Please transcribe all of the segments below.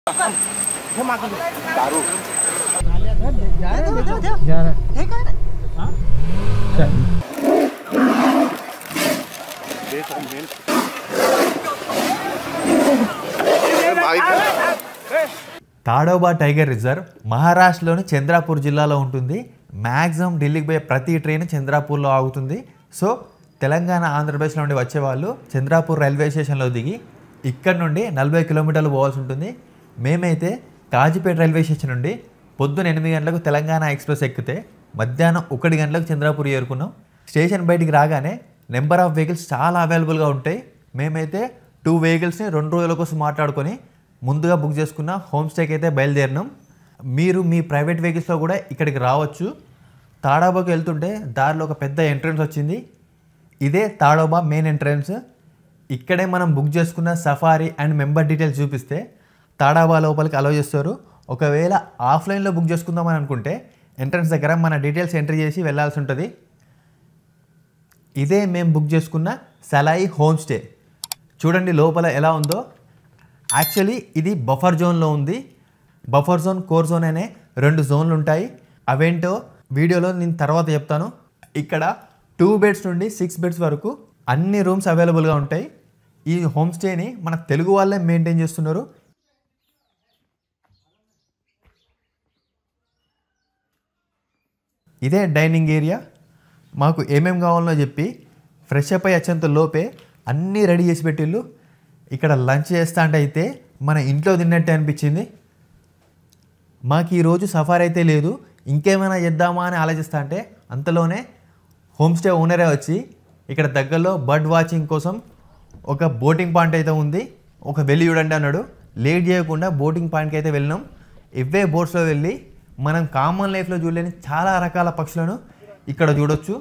दारू जा रहा है తాడోబా టైగర్ రిజర్వ్ మహారాష్ట్రలోని చంద్రాపూర్ జిల్లాలో ఉంటుంది. మ్యాక్సిమం ఢిల్లీకి పోయే ప్రతి ట్రైన్ చంద్రాపూర్లో ఆగుతుంది. సో తెలంగాణ ఆంధ్రప్రదేశ్ నుండి వచ్చేవాళ్ళు చంద్రాపూర్ రైల్వే స్టేషన్లో దిగి ఇక్కడ నుండి 40 కిలోమీటర్లు పోవాల్సి ఉంటుంది. మేమైతే కాజీపేట రైల్వే స్టేషన్ నుండి పొద్దున 8 గంటలకు తెలంగాణ ఎక్స్ప్రెస్ ఎక్కితే మధ్యాహ్నం 1 గంటలకు చంద్రాపూర్ చేరుకున్నాం. స్టేషన్ బయటికి రాగానే నెంబర్ ఆఫ్ వెహికల్స్ చాలా అవైలబుల్గా ఉంటాయి. మేమైతే 2 వెహికల్స్ని 2 రోజుల కోసం మాట్లాడుకొని ముందుగా బుక్ చేసుకున్న హోమ్ స్టేకి అయితే బయలుదేరినాం. మీరు మీ ప్రైవేట్ వెహికల్స్లో కూడా ఇక్కడికి రావచ్చు. తాడోబాకి వెళ్తుంటే దారిలో ఒక పెద్ద ఎంట్రన్స్ వచ్చింది. ఇదే తాడోబా మెయిన్ ఎంట్రన్స్. ఇక్కడే మనం బుక్ చేసుకున్న సఫారీ అండ్ మెంబర్ డీటెయిల్స్ చూపిస్తే తాడోబా లోపలికి అలౌ చేస్తారు. ఒకవేళ ఆఫ్లైన్లో బుక్ చేసుకుందామని అనుకుంటే ఎంట్రన్స్ దగ్గర మన డీటెయిల్స్ ఎంట్రీ చేసి వెళ్ళాల్సి ఉంటుంది. ఇదే మేము బుక్ చేసుకున్న సలాయి హోమ్ స్టే. చూడండి లోపల ఎలా ఉందో. యాక్చువల్లీ ఇది బఫర్ జోన్లో ఉంది. బఫర్ జోన్, కోర్ జోన్ అనే 2 జోన్లు ఉంటాయి. అవేంటో వీడియోలో నేను తర్వాత చెప్తాను. ఇక్కడ 2 బెడ్స్ నుండి 6 బెడ్స్ వరకు అన్ని రూమ్స్ అవైలబుల్గా ఉంటాయి. ఈ హోమ్ స్టేని మన తెలుగు వాళ్ళే మెయింటైన్ చేస్తున్నారు. ఇదే డైనింగ్ ఏరియా. మాకు ఏమేమి కావాలో చెప్పి ఫ్రెష్ అప్ అయ్యి వచ్చేంత లోపే అన్నీ రెడీ చేసి పెట్టిళ్ళు. ఇక్కడ లంచ్ చేస్తా అంటే అయితే మన ఇంట్లో తిన్నట్టే అనిపించింది. మాకు ఈరోజు సఫారీ అయితే లేదు, ఇంకేమైనా చేద్దామా అని ఆలోచిస్తా అంటే అంతలోనే హోమ్ స్టే ఓనరే వచ్చి ఇక్కడ దగ్గరలో బర్డ్ వాచింగ్ కోసం ఒక బోటింగ్ పాయింట్ అయితే ఉంది, ఒక వెళ్ళి చూడండి అన్నాడు. లేట్ చేయకుండా బోటింగ్ పాయింట్కి అయితే వెళ్ళినాం. ఇవే బోట్స్లో వెళ్ళి మనం కామన్ లైఫ్లో చూడలేని చాలా రకాల పక్షులను ఇక్కడ చూడొచ్చు.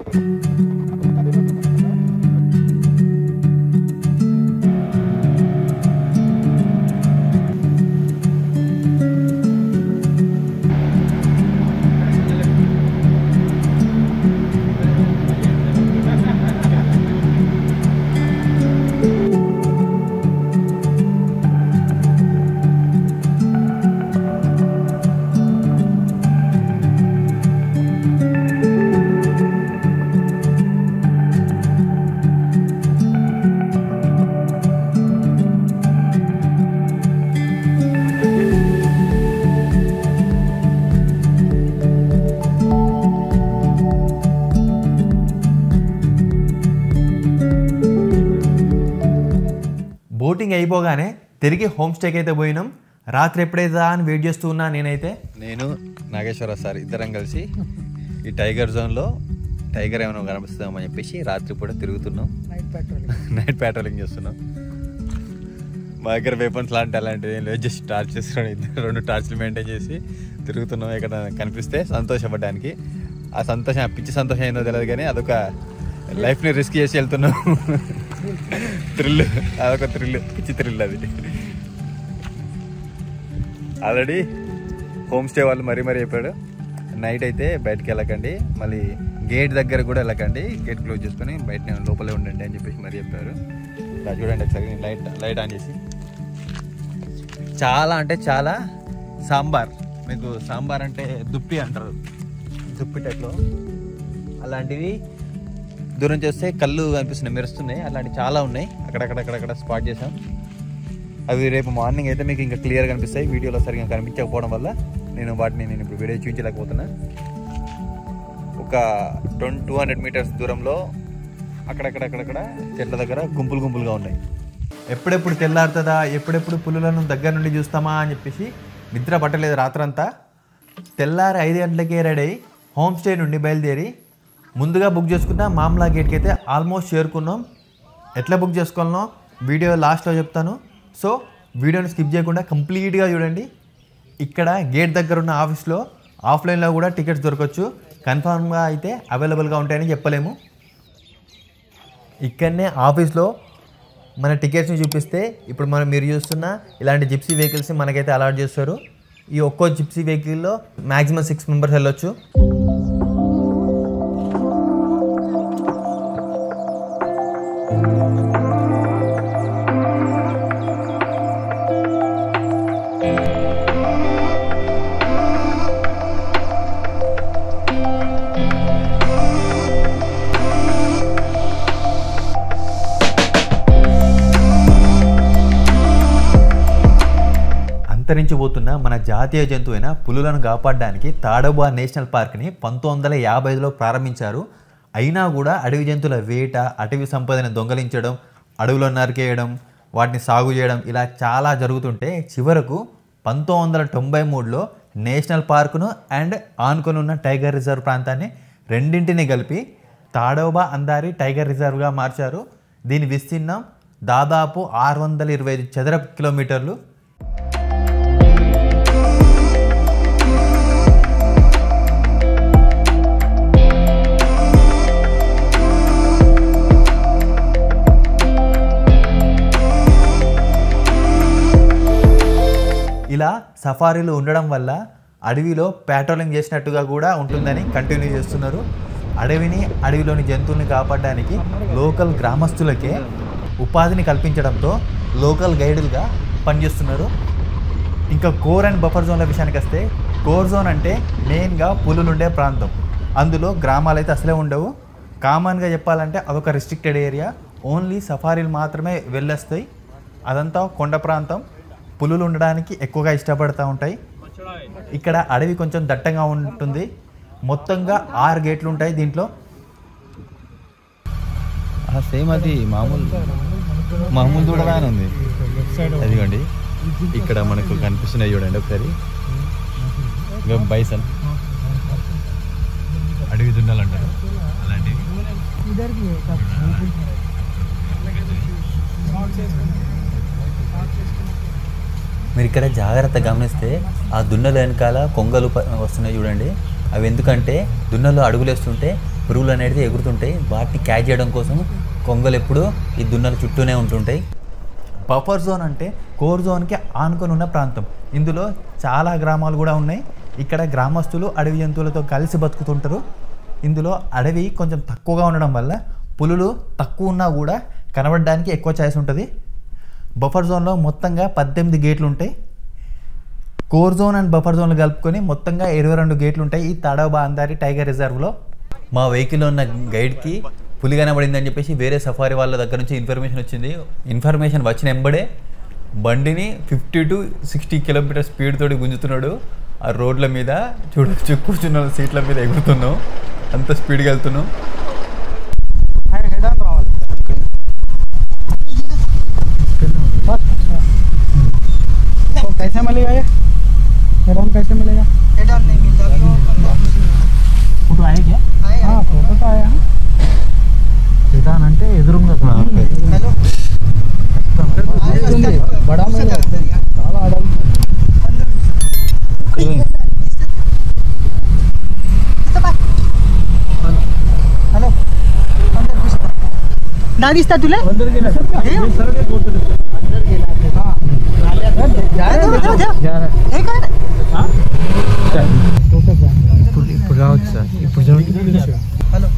బోటింగ్ అయిపోగానే తిరిగి హోమ్ స్టేకి అయితే పోయినాం. రాత్రి ఎప్పుడైతే అని వెయిట్ చేస్తూ ఉన్నా నేను నాగేశ్వర సార్ ఇద్దరం కలిసి ఈ టైగర్ జోన్లో టైగర్ ఏమైనా కనిపిస్తామని చెప్పేసి రాత్రి పూట తిరుగుతున్నాం. నైట్ పెట్రోలింగ్ చేస్తున్నాం. మా దగ్గర వెపన్స్ అలాంటివి ఏం లేదు, జస్ట్ టార్చ్ చేస్తున్నాం. 2 టార్చ్లు మెయింటైన్ చేసి తిరుగుతున్నాం. ఎక్కడ కనిపిస్తే సంతోషపడడానికి. ఆ సంతోషం, ఆ పిచ్చి సంతోషం ఏందో తెలియదు కానీ అదొక లైఫ్ని రిస్క్ చేసి వెళ్తున్నాం. థ్రిల్, అదొక థ్రిల్, పిచ్చి థ్రిల్ అది. ఆల్రెడీ హోమ్ స్టే వాళ్ళు మరీ చెప్పాడు, నైట్ అయితే బయటకు వెళ్ళకండి, మళ్ళీ గేట్ దగ్గర కూడా వెళ్ళకండి, గేట్ క్లోజ్ చేసుకొని బయట లోపలే ఉండండి అని చెప్పేసి మరీ చెప్పారు. ఇలా చూడండి ఒకసారి లైట్ ఆన్ చేసి. చాలా అంటే చాలా సాంబార్. మీకు సాంబార్ అంటే దుప్పి అంటారు, దుప్పి టైప్లో అలాంటివి దూరం చేస్తే కళ్ళు కనిపిస్తున్నాయి, మెరుస్తున్నాయి. అలాంటివి చాలా ఉన్నాయి. అక్కడక్కడ స్పాట్ చేసాం. అవి రేపు మార్నింగ్ అయితే మీకు ఇంకా క్లియర్గా కనిపిస్తాయి. వీడియోలో సరిగ్గా కనిపించకపోవడం వల్ల నేను ఇప్పుడు వీడియో చూపించలేకపోతున్నా. ఒక 200 మీటర్స్ దూరంలో అక్కడక్కడ చెట్ల దగ్గర గుంపులుగా ఉన్నాయి. ఎప్పుడెప్పుడు తెల్లారుతుందా, ఎప్పుడెప్పుడు పులులను దగ్గర నుండి చూస్తామా అని చెప్పేసి నిద్ర పట్టలేదు రాత్రంతా. తెల్లారి 5 గంటలకే రెడీ అయ్యి హోమ్ స్టే నుండి బయలుదేరి ముందుగా బుక్ చేసుకున్న మామ్లా గేట్కి అయితే ఆల్మోస్ట్ చేరుకున్నాం. ఎట్లా బుక్ చేసుకోవాలనో వీడియో లాస్ట్లో చెప్తాను. సో వీడియోని స్కిప్ చేయకుండా కంప్లీట్గా చూడండి. ఇక్కడ గేట్ దగ్గర ఉన్న ఆఫీస్లో ఆఫ్లైన్లో కూడా టికెట్స్ దొరకవచ్చు. కన్ఫామ్గా అయితే అవైలబుల్గా ఉంటాయని చెప్పలేము. ఇక్కడనే ఆఫీస్లో మన టికెట్స్ని చూపిస్తే ఇప్పుడు మీరు చూస్తున్న ఇలాంటి జిప్సీ వెహికల్స్ మనకైతే అలాట్ చేస్తారు. ఈ ఒక్కో జిప్సీ వెహికల్లో మ్యాక్సిమం 6 మెంబర్స్ వెళ్ళొచ్చు. అంతరించిపోతున్న మన జాతీయ జంతువైన పులులను కాపాడడానికి తాడోబా నేషనల్ పార్క్ని 1955లో ప్రారంభించారు. అయినా కూడా అడవి జంతువుల వేట, అటవీ సంపదను దొంగలించడం, అడవులను నరికేయడం, వాటిని సాగు చేయడం ఇలా చాలా జరుగుతుంటే చివరకు 1993లో నేషనల్ పార్కును అండ్ ఆనుకొని ఉన్న టైగర్ రిజర్వ్ ప్రాంతాన్ని రెండింటిని కలిపి తాడోబా అందారి టైగర్ రిజర్వ్గా మార్చారు. దీని విస్తీర్ణం దాదాపు 625 చదరపు కిలోమీటర్లు. ఇలా సఫారీలు ఉండడం వల్ల అడవిలో ప్యాట్రోలింగ్ చేసినట్టుగా కూడా ఉంటుందని కంటిన్యూ చేస్తున్నారు. అడవిలోని జంతువుల్ని కాపాడడానికి లోకల్ గ్రామస్తులకే ఉపాధిని కల్పించడంతో లోకల్ గైడులుగా పనిచేస్తున్నారు. ఇంకా కోర్ అండ్ బఫర్ జోన్ల విషయానికి వస్తే, కోర్ జోన్ అంటే మెయిన్గా పులులు ఉండే ప్రాంతం. అందులో గ్రామాలు అయితే అసలే ఉండవు. కామన్గా చెప్పాలంటే అదొక రిస్ట్రిక్టెడ్ ఏరియా. ఓన్లీ సఫారీలు మాత్రమే వెళ్ళొస్తాయి. అదంతా కొండ ప్రాంతం. పులులు ఉండడానికి ఎక్కువగా ఇష్టపడుతూ ఉంటాయి. ఇక్కడ అడవి కొంచెం దట్టంగా ఉంటుంది. మొత్తంగా 6 గేట్లు ఉంటాయి దీంట్లో. సేమ్ అది మామూలు చూడగానే ఉంది. అదిగోండి ఇక్కడ మనకు కనిపిస్తున్నాయి చూడండి ఒకసారి. బైసన్ అడవి దున్నలు అంటారు అలాంటివి. మీరు ఇక్కడ జాగ్రత్తగా గమనిస్తే ఆ దున్నల వెనకాల కొంగలు వస్తున్నాయి చూడండి. అవి ఎందుకంటే దున్నలు అడుగులు వేస్తుంటే పురుగులు అనేది ఎగురుతుంటాయి. వాటిని క్యాచ్ చేయడం కోసం కొంగలు ఎప్పుడు ఈ దున్నల చుట్టూనే ఉంటుంటాయి. బఫర్ జోన్ అంటే కోర్ జోన్కి ఆనుకొని ఉన్న ప్రాంతం. ఇందులో చాలా గ్రామాలు కూడా ఉన్నాయి. ఇక్కడ గ్రామస్తులు అడవి జంతువులతో కలిసి బతుకుతుంటారు. ఇందులో అడవి కొంచెం తక్కువగా ఉండడం వల్ల పులులు తక్కువ ఉన్నా కూడా కనబడడానికి ఎక్కువ ఛాయిస్ ఉంటుంది. బఫర్ జోన్లో మొత్తంగా 18 గేట్లు ఉంటాయి. కోర్ జోన్ అండ్ బఫర్ జోన్లు కలుపుకొని మొత్తంగా 22 గేట్లు ఉంటాయి ఈ తాడోబా అందారి టైగర్ రిజర్వ్లో. మా వెహికల్లో ఉన్న గైడ్కి పులి కనబడిందని చెప్పేసి వేరే సఫారీ వాళ్ళ దగ్గర నుంచి ఇన్ఫర్మేషన్ వచ్చింది. ఇన్ఫర్మేషన్ వచ్చిన వెంబడే బండిని 50 to 60 కిలోమీటర్ స్పీడ్ తోటి గుంజుతున్నాడు. ఆ రోడ్ల మీద చూడొచ్చు, కూర్చున్న సీట్ల మీద ఎగురుతున్నాం, అంత స్పీడ్గా వెళ్తున్నాం. कैसे मिलेगा ये हेड ऑन कैसे मिलेगा? हेड ऑन नहीं मिलता। फोटो आया क्या? हाँ फोटो तो आया. हेड ऑन అంటే ఎదురుంగా హలో बड़ा मेरा చాలా ఆడాలి. हॅलो ना दिसता तुला? अंदर गेला सरळ बोलतो अंदर गेला. हां ఇప్పుడు రావచ్చు సార్. ఇప్పుడు హలో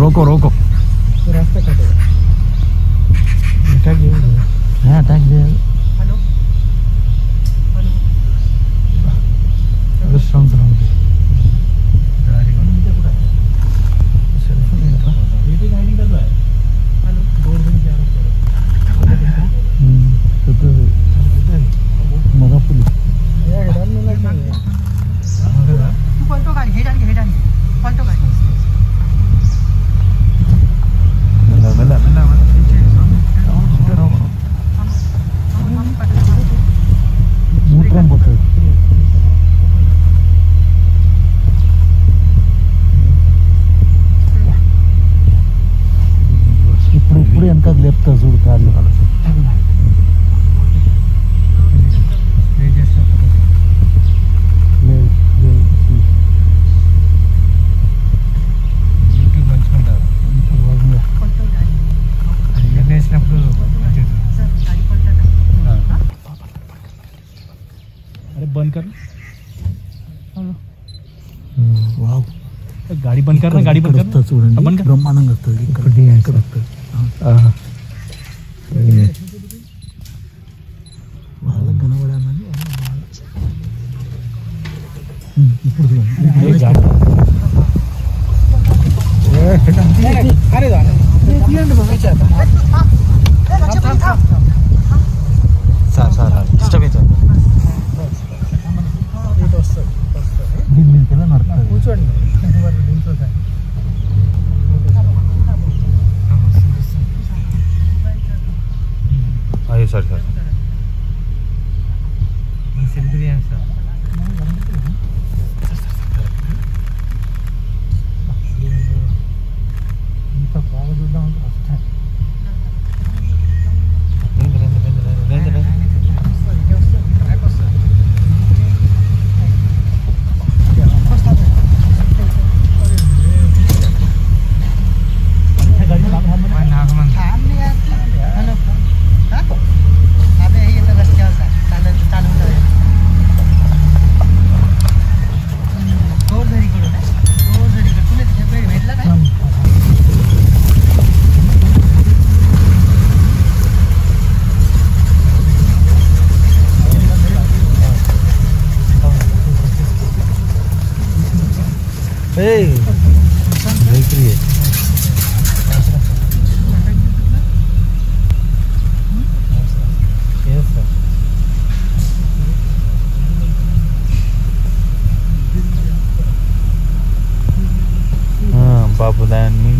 రోకో రోకో ఇప్పుడు ఎంత లేపుతా చూడు కార్లు. बंद कर गाड़ी बंद करना. गाड़ी बंद करना చూడండి బ్రహ్మాండంగా వస్తుంది. ఇక్కడ సార్ డిస్టర్బెన్స్ కూర్చోండి అయ్యో సార్ సెల్ఫీ సార్ ఇంత బాగా చూద్దాం అంటే first time Hey, very clear. Yes, sir. Babu Dani.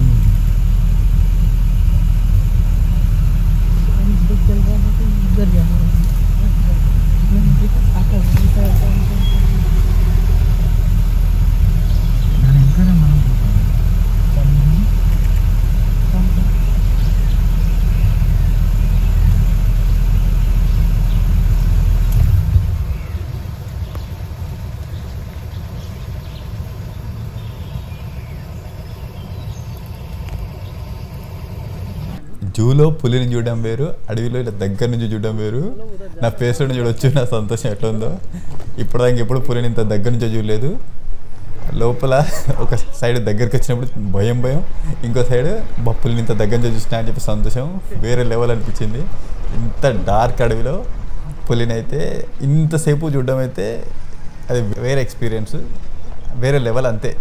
జూలో పులిని చూడడం వేరు, అడవిలో ఇలా దగ్గర నుంచి చూడడం వేరు. నా ఫేస్లో చూడొచ్చు నా సంతోషం ఎట్లా ఉందో. ఇప్పటిదాకా ఎప్పుడు పులిని ఇంత దగ్గర నుంచి చూడలేదు. లోపల ఒక సైడ్ దగ్గరికి వచ్చినప్పుడు భయం, ఇంకో సైడ్ పులిని ఇంత దగ్గర నుంచి చూసినా అని చెప్పి సంతోషం వేరే లెవెల్ అనిపించింది. ఇంత డార్క్ అడవిలో పులిని అయితే ఇంతసేపు చూడడం అయితే అది వేరే ఎక్స్పీరియన్స్, వేరే లెవెల్ అంతే.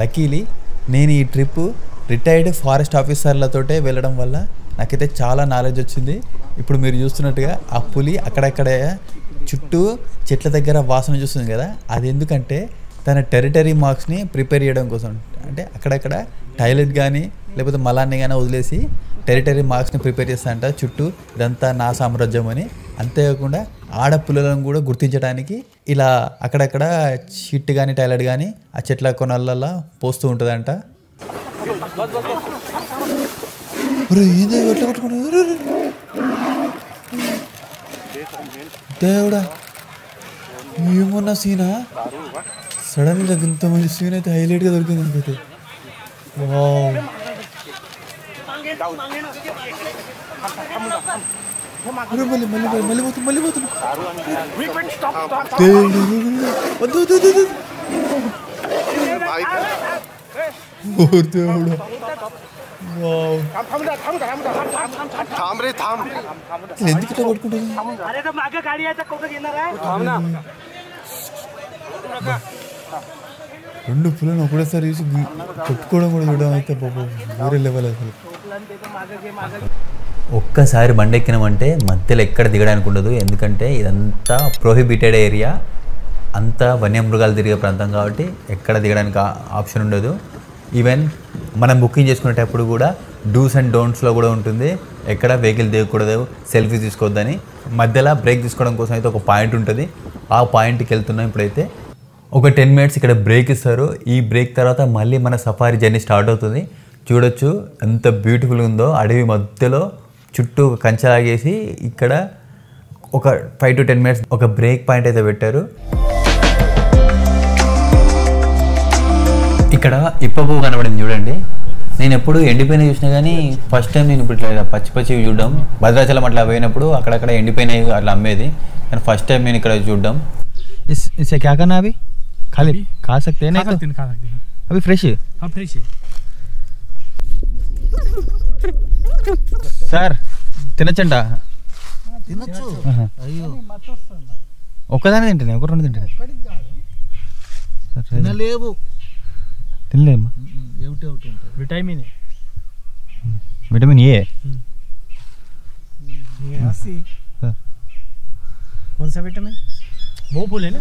లక్కీలీ నేను ఈ ట్రిప్ రిటైర్డ్ ఫారెస్ట్ ఆఫీసర్లతోటే వెళ్ళడం వల్ల నాకైతే చాలా నాలెడ్జ్ వచ్చింది. ఇప్పుడు మీరు చూస్తున్నట్టుగా ఆ పులి అక్కడక్కడ చుట్టూ చెట్ల దగ్గర వాసన చూస్తుంది కదా, అది ఎందుకంటే తన టెరిటరీ మార్క్స్ని ప్రిపేర్ చేయడం కోసం. అంటే అక్కడక్కడ టాయిలెట్ కానీ లేకపోతే మలాన్ని కానీ వదిలేసి టెరిటరీ మార్క్స్ని ప్రిపేర్ చేస్తానంట. చుట్టూ ఇదంతా నా సామ్రాజ్యం అని. అంతేకాకుండా ఆడపుల్లలను కూడా గుర్తించడానికి ఇలా అక్కడక్కడ షిట్ కానీ టాయిలెట్ కానీ ఆ చెట్ల కొనలల్లో పోస్తూ ఉంటుందంట. దేవుడా, ఏమన్నా సీనా సడన్గా ఇంత మంచి సీన్ అయితే హైలైట్గా దొరికింది నాకైతే. మళ్ళీ పోతుంది. ఎందుకు ఇట్లా పట్టుకుంటుంది? రెండు పుల్లను ఒకటేసారి చూసి కొట్టుకోవడం కూడా చూడడం అయితే వేరే లెవెల్ అసలు. ఒక్కసారి బండి ఎక్కినామంటే మధ్యలో ఎక్కడ దిగడానికి ఉండదు. ఎందుకంటే ఇదంతా ప్రొహిబిటెడ్ ఏరియా, అంతా వన్యమృగాలు తిరిగే ప్రాంతం కాబట్టి ఎక్కడ దిగడానికి ఆప్షన్ ఉండదు. ఈవెన్ మనం బుకింగ్ చేసుకునేటప్పుడు కూడా డూస్ అండ్ డోంట్స్లో కూడా ఉంటుంది, ఎక్కడ వెహికల్ దిగకూడదు, సెల్ఫీ తీసుకోవద్దని. మధ్యలో బ్రేక్ తీసుకోవడం కోసం అయితే ఒక పాయింట్ ఉంటుంది, ఆ పాయింట్కి వెళ్తున్నాం. ఇప్పుడైతే ఒక 10 minutes ఇక్కడ బ్రేక్ ఇస్తారు. ఈ బ్రేక్ తర్వాత మళ్ళీ మన సఫారీ జర్నీ స్టార్ట్ అవుతుంది. చూడొచ్చు ఎంత బ్యూటిఫుల్గా ఉందో. అడవి మధ్యలో చుట్టూ కంచెలాగేసి ఇక్కడ ఒక 5 to 10 minutes ఒక బ్రేక్ పాయింట్ అయితే పెట్టారు. ఇక్కడ ఇప్ప పువ్వు కనబడింది చూడండి. నేను ఎప్పుడు ఎండిపోయిన చూసినా కానీ ఫస్ట్ టైం నేను ఇప్పుడు ఇట్లా పచ్చి పచ్చివి చూడడం. భద్రాచలం అట్లా పోయినప్పుడు అక్కడక్కడ ఎండిపోయినవి అట్లా అమ్మేది, కానీ ఫస్ట్ టైం నేను ఇక్కడ చూడడం. ఇसे क्या करना अभी खाली खा सकते हैं? नहीं खा सकते हैं अभी फ्रेश है. हाँ फ्रेश है సార్. తినచ్చంట? తినచ్చు. అయ్యో ఒక్కదాని తింటానే, ఒక రెండు తింటానే. తినలేవు. తినలేమ్మా. ఏమిటి విటమిన్ విటమిన్ ఏ. कौन सा विटामिन? वो बोले ना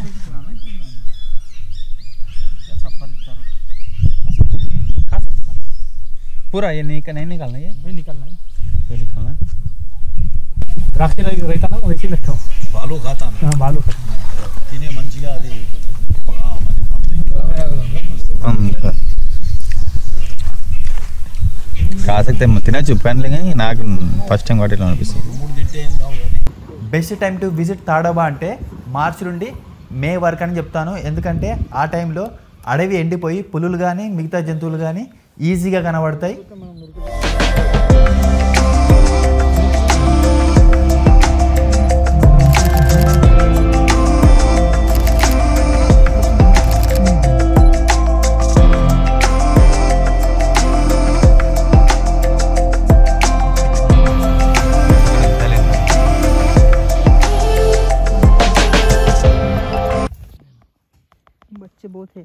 पूरा ये नहीं निकालना, ये निकालना है. ये निकालना. द्राक्ष रहता ना वैसे लगता हो. बालू खाता ना. हाँ बालू खाता. తినే మంచిగా అది కాసక్తే తినచ్చు ప్యాన్లే, కానీ నాకు ఫస్ట్ టైం వాటిలో అనిపిస్తుంది. Best time to visit Tadoba అంటే మార్చి నుండి మే వరకు అని చెప్తాను. ఎందుకంటే ఆ టైంలో అడవి ఎండిపోయి పులులు కానీ మిగతా జంతువులు కానీ ఈజీగా కనబడతాయి. बच्चे बहुत है.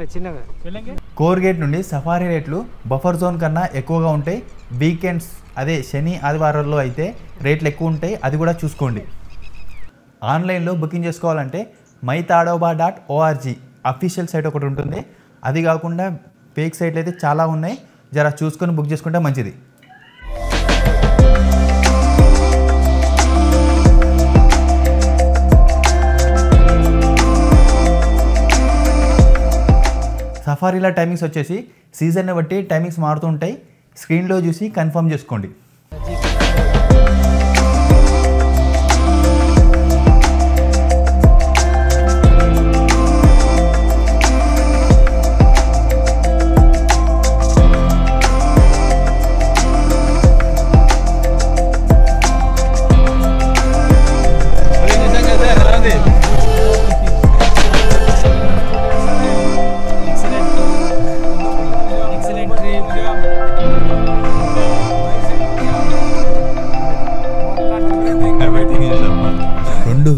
చిన్నగా కోర్ గేట్ నుండి సఫారీ రేట్లు బఫర్ జోన్ కన్నా ఎక్కువగా ఉంటాయి. వీకెండ్స్ అదే శని ఆదివారాల్లో అయితే రేట్లు ఎక్కువ ఉంటాయి, అది కూడా చూసుకోండి. ఆన్లైన్లో బుకింగ్ చేసుకోవాలంటే mytadoba.org అఫీషియల్ సైట్ ఒకటి ఉంటుంది. అది కాకుండా ఫేక్ సైట్లు అయితే చాలా ఉన్నాయి, జర చూసుకొని బుక్ చేసుకుంటే మంచిది. సఫారీల టైమింగ్స్ వచ్చేసి సీజన్ని బట్టి టైమింగ్స్ మారుతూ ఉంటాయి. స్క్రీన్లో చూసి కన్ఫర్మ్ చేసుకోండి.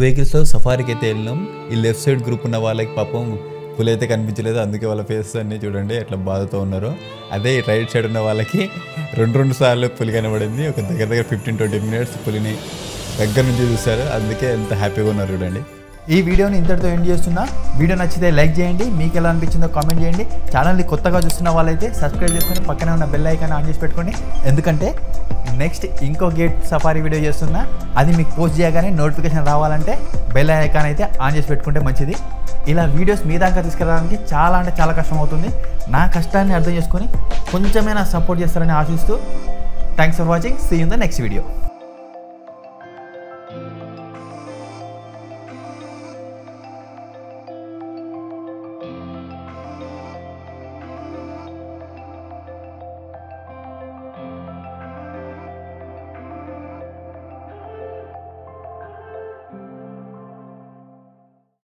వెహికల్స్లో సఫారీకి అయితే వెళ్ళినాం. ఈ లెఫ్ట్ సైడ్ గ్రూప్ ఉన్న వాళ్ళకి పాపం పులి అయితే కనిపించలేదు, అందుకే వాళ్ళ ఫేసెస్ అన్నీ చూడండి ఎట్లా బాధతో ఉన్నారో. అదే రైట్ సైడ్ ఉన్న వాళ్ళకి రెండు సార్లు పులి కనబడింది. ఒక దగ్గర 15-20 మినిట్స్ పులిని దగ్గర నుంచి చూస్తారు, అందుకే ఎంత హ్యాపీగా ఉన్నారు చూడండి. ఈ వీడియోని ఇంతటితో ఎండ్ చేస్తున్నా. వీడియో నచ్చితే లైక్ చేయండి, మీకు ఎలా అనిపించిందో కామెంట్ చేయండి. ఛానల్ని కొత్తగా చూస్తున్న వాళ్ళైతే సబ్స్క్రైబ్ చేసుకొని పక్కనే ఉన్న బెల్ ఐకాన్ ఆన్ చేసి పెట్టుకోండి. ఎందుకంటే నెక్స్ట్ ఇంకో గేట్ సఫారీ వీడియో చేస్తున్నా, అది మీకు పోస్ట్ చేయగానే నోటిఫికేషన్ రావాలంటే బెల్ ఐకాన్ అయితే ఆన్ చేసి పెట్టుకుంటే మంచిది. ఇలా వీడియోస్ మీ దాకా తీసుకెళ్ళడానికి చాలా అంటే చాలా కష్టం అవుతుంది. నా కష్టాన్ని అర్థం చేసుకొని కొంచెమైనా సపోర్ట్ చేస్తారని ఆశిస్తూ thanks for watching. See you in the next video.